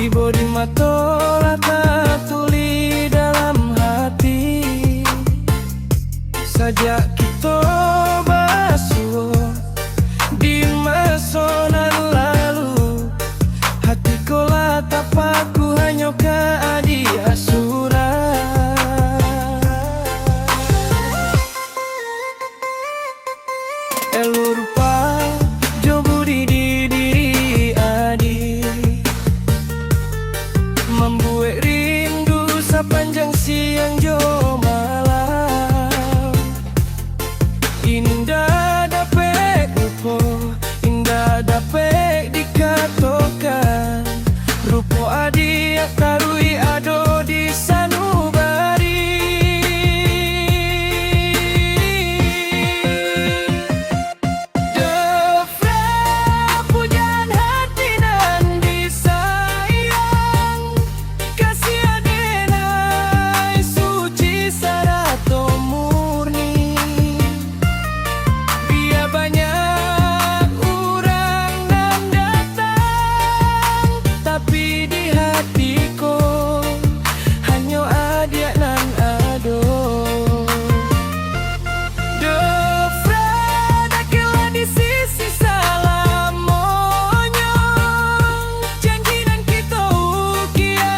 Ibu di matola tak tuli dalam hati. Sajak kita basuh di masa lalu, hatiku lah tapaku hanya ke adi asura. Elu rupa jobu di diri adi, membuat rindu sepanjang siang jo malam. Indah dapat rupo, indah dapat dikatakan. Rupo adi yang tarui ado di sanubari. Defra pujan hati nan disayang, kasih adenai suci sarato murni. Biar banyak orang nan datang, tapi di hatiku hanya ada nan ado. Defra dakilah di sisi salamonyo, janji dan kita ukia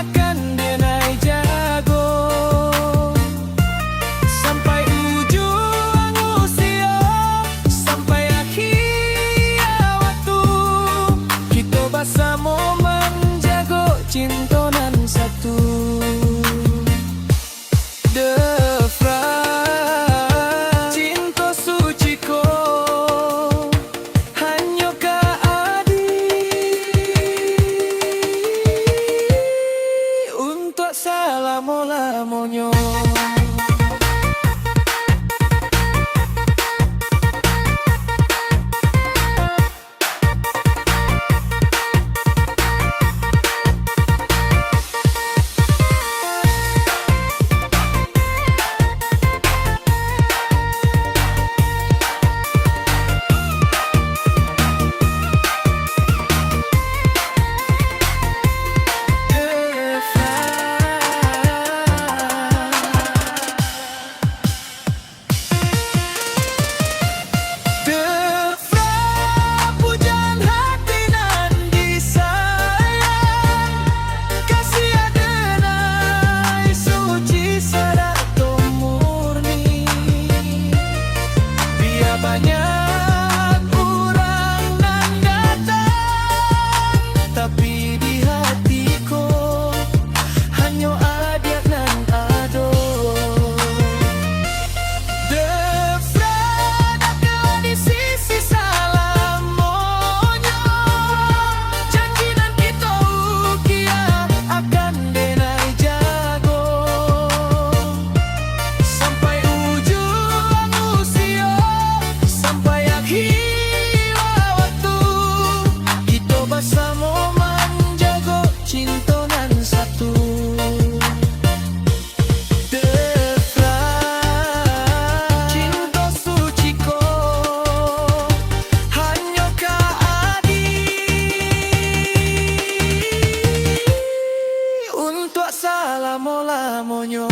akan denai jago sampai ujung usia, sampai akhir waktu. Kita bersama menjaga cinta nan satu. Defra, cinta suci ko hanya ka adi untuk selama-lamanya. Banyak orang nan datang, tapi di hatiku hanya ada nan ado. Defra dakilah di sisi salamonyo, janji nan kita ukia akan denai jago sampai ujung usia, sampai akhir waktu. Kita bersama menjaga cinta nan satu. Defra, cinta suci ko hanya ka adi untuk selama-lamanya.